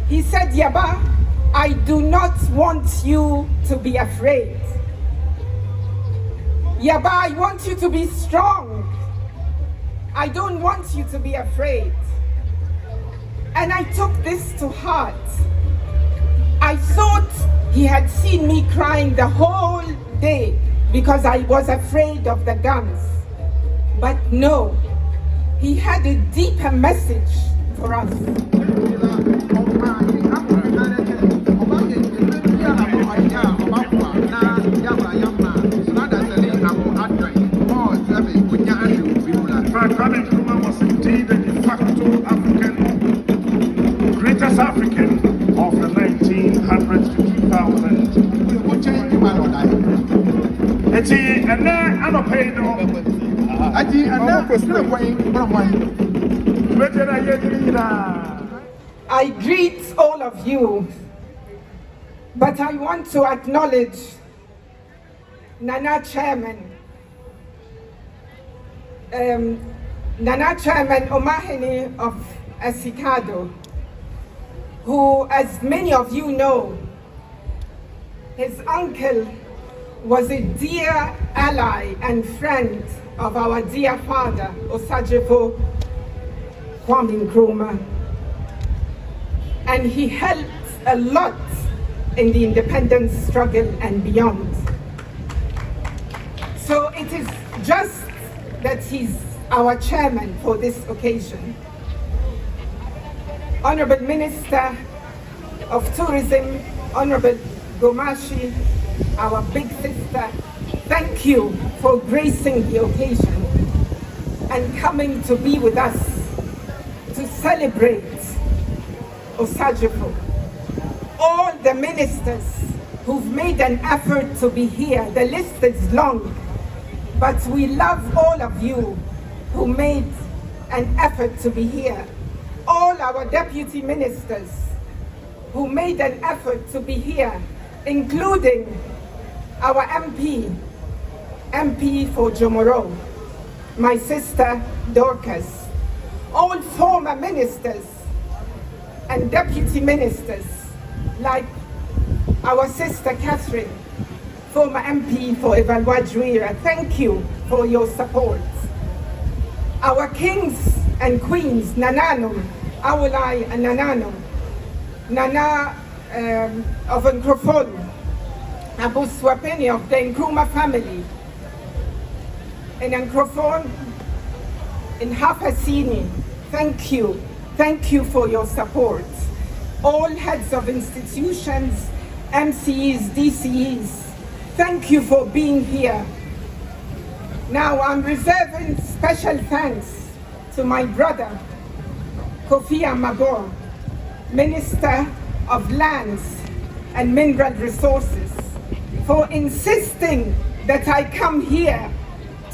He said, Yaba, I do not want you to be afraid. Yaba, I want you to be strong. I don't want you to be afraid. And I took this to heart. I thought he had seen me crying the whole day because I was afraid of the guns. But no, he had a deeper message for us. Kwame Nkrumah was indeed a de facto African, greatest African of the 1900s to 2000. I greet all of you, but I want to acknowledge Nana Chairman Omahene of Esikado, who, as many of you know, his uncle was a dear ally and friend of our dear father, Osajifo Kwame Nkrumah. And he helped a lot in the independence struggle and beyond. So it is just that he's our chairman for this occasion. Honorable Minister of Tourism, Honorable Gomashi, our big sister, thank you for gracing the occasion and coming to be with us to celebrate Osajifo. All the ministers who've made an effort to be here, the list is long, but we love all of you who made an effort to be here. All our deputy ministers who made an effort to be here, including our MP for Jomoro, my sister Dorcas, all former ministers and deputy ministers like our sister Catherine, former MP for Evalwa-Juira, thank you for your support. Our kings and queens, Nananum, Awolai and Nananum, Nana of Nkrofon, Abu Swapeni of the Nkrumah family, in Nkrofon, in Hafasini, thank you. Thank you for your support. All heads of institutions, MCEs, DCEs, thank you for being here. Now I'm reserving special thanks to my brother, Kofi Amagor, Minister of Lands and Mineral Resources, for insisting that I come here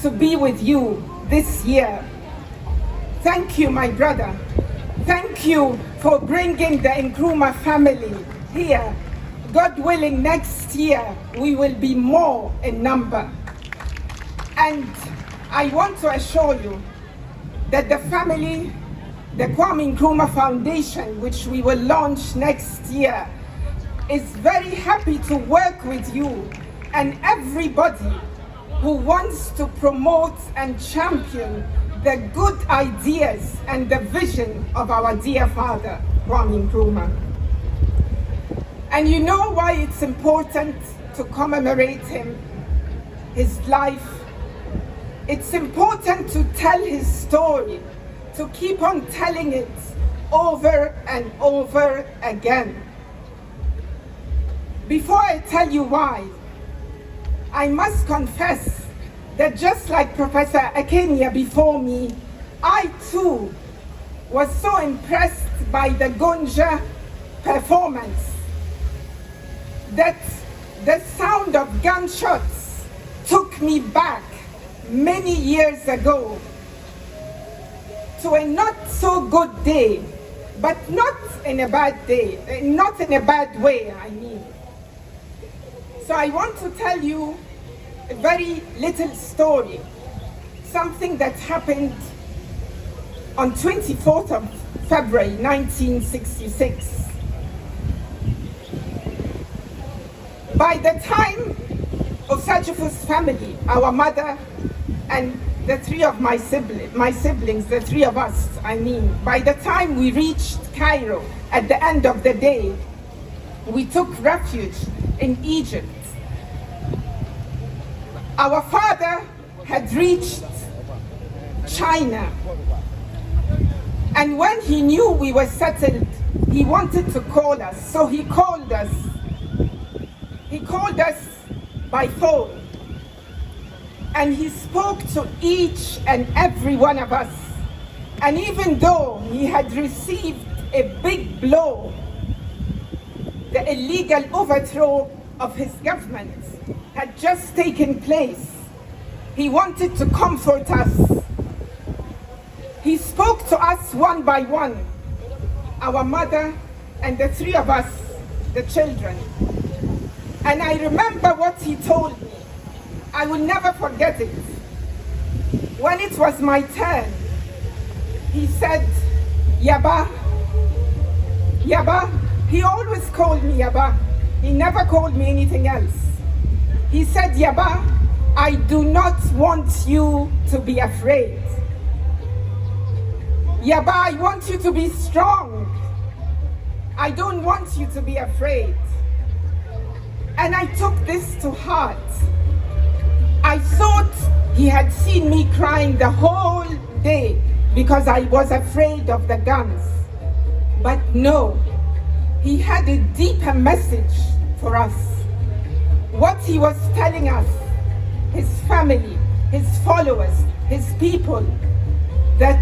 to be with you this year. Thank you, my brother. Thank you for bringing the Nkrumah family here. God willing, next year we will be more in number. And I want to assure you that the family, the Kwame Nkrumah Foundation, which we will launch next year, is very happy to work with you and everybody who wants to promote and champion the good ideas and the vision of our dear father, Kwame Nkrumah. And you know why it's important to commemorate him, his life. It's important to tell his story, to keep on telling it over and over again. Before I tell you why, I must confess that just like Professor Akenya before me, I too was so impressed by the Gonja performance that the sound of gunshots took me back many years ago to a not so good day, but not in a bad day, not in a bad way, I mean. So I want to tell you a very little story, something that happened on 24th of February 1966. By the time Osagyefo's family, our mother and the three of my siblings, the three of us, by the time we reached Cairo, at the end of the day, we took refuge in Egypt. Our father had reached China, and when he knew we were settled, he wanted to call us, so he called us. He called us by phone, and he spoke to each and every one of us. And even though he had received a big blow, the illegal overthrow of his government had just taken place, he wanted to comfort us. He spoke to us one by one, our mother and the three of us, the children. And I remember what he told me. I will never forget it. When it was my turn, he said, Yaba, Yaba. He always called me Yaba. He never called me anything else. He said, Yaba, I do not want you to be afraid. Yaba, I want you to be strong. I don't want you to be afraid. And I took this to heart. I thought he had seen me crying the whole day because I was afraid of the guns. But no, he had a deeper message for us. What he was telling us, his family, his followers, his people, that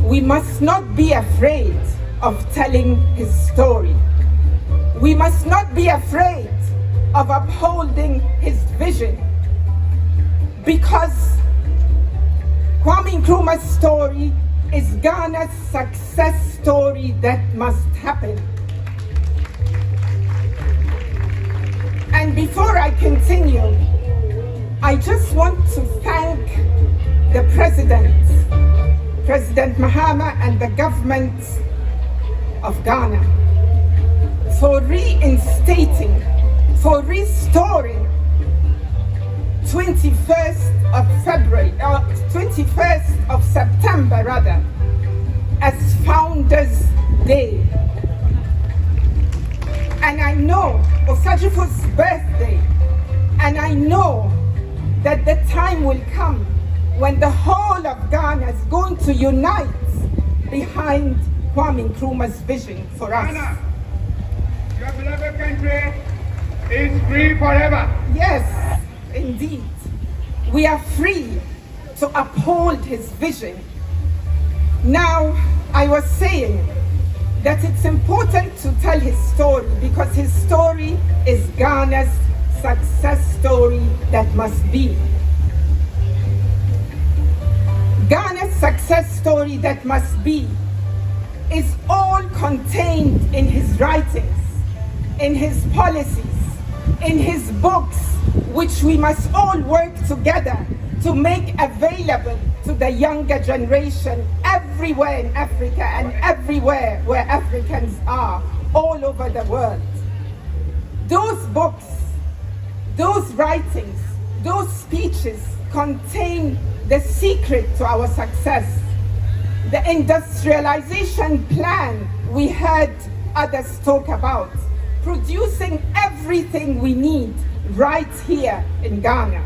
we must not be afraid of telling his story. We must not be afraid of upholding his vision, because Kwame Nkrumah's story is Ghana's success story that must happen. And before I continue, I just want to thank the President Mahama, and the government of Ghana for reinstating, for restoring 21st of September rather, as Founders Day. And I know Osagyefo's birthday, and I know that the time will come when the whole of Ghana is going to unite behind Kwame Nkrumah's vision for us. Ghana, your beloved country is free forever. Yes, indeed. We are free to uphold his vision. Now, I was saying that it's important to tell his story because his story is Ghana's success story that must be. Ghana's success story that must be is all contained in his writings, in his policies, in his books, which we must all work together to make available to the younger generation everywhere in Africa and everywhere where Africans are, all over the world. Those books, those writings, those speeches contain the secret to our success. The industrialization plan we heard others talk about, producing everything we need right here in Ghana.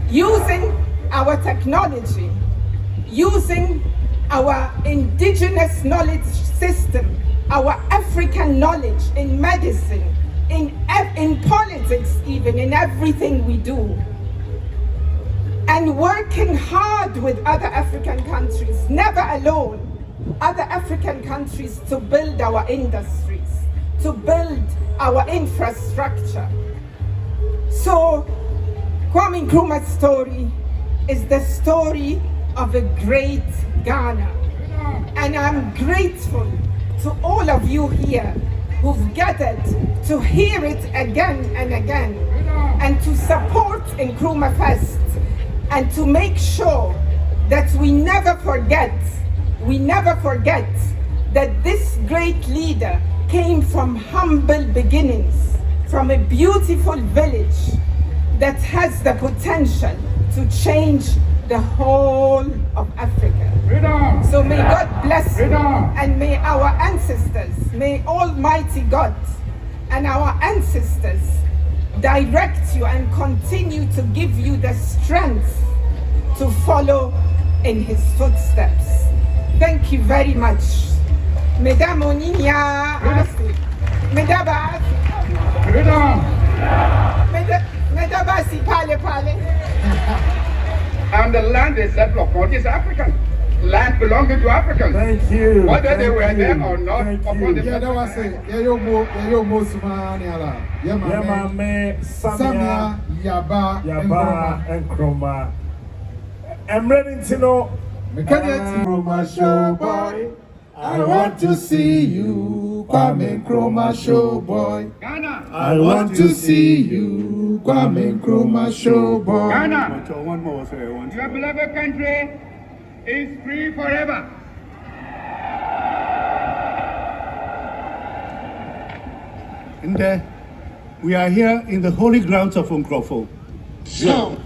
Using our technology, using our indigenous knowledge system, our African knowledge in medicine, in politics even, in everything we do. And working hard with other African countries, never alone, other African countries to build our industries, to build our infrastructure. So, Kwame Nkrumah's story is the story of a great Ghana. And I'm grateful to all of you here who've gathered to hear it again and again, and to support Nkrumah Fest, and to make sure that we never forget that this great leader came from humble beginnings, from a beautiful village that has the potential to change the whole of Africa. Freedom. So may God bless you, Freedom. and may our ancestors, may Almighty God and our ancestors direct you and continue to give you the strength to follow in his footsteps. Thank you very much. Mesdames, Oninia, Mesdames, Freedom. Mesdames, parlez. And the land they settled upon is African. Land belonging to Africans. Thank you. Whether they Thank were there you. or not, Thank upon you. the Yeah, that was it. Yeah, yo mo sumaniala. Yeah, Yeah, man, Samia Yaba Nkrumah. I'm ready to know. Nkrumah show boy. I want to see you, Kwame Nkrumah show boy. Ghana. I want to see you, Kwame Nkrumah show boy. Ghana. One more, sir. Your beloved country is free forever. And we are here in the holy grounds of Nkrofo. Show.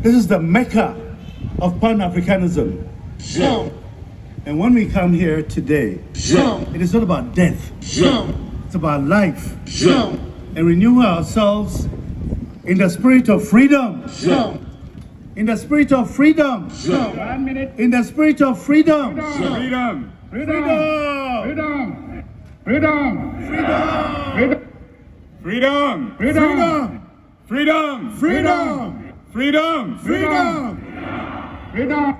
This is the Mecca of Pan-Africanism. Show. And when we come here today, Show. it is not about death. Show. It's about life. Show. And renew ourselves in the spirit of freedom. Show. In the spirit of freedom. Show. 1 minute. In the spirit of freedom. Freedom. Freedom. Freedom. Freedom. Freedom. Freedom. Freedom. Freedom. Freedom. Freedom. Freedom. Freedom.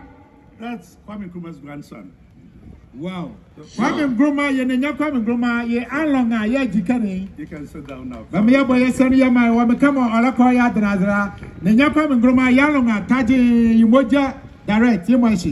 That's Kwame Nkrumah's grandson. Wow. Kwame Nkrumah, ye nenya Kwame Nkrumah, ye alonga ye jikani. You can sit down now. Mami ya boye sani ya mai, wame kama olako ya drazra. Nenya Kwame Nkrumah, ye alonga taji yumoja direct, ye mwashi.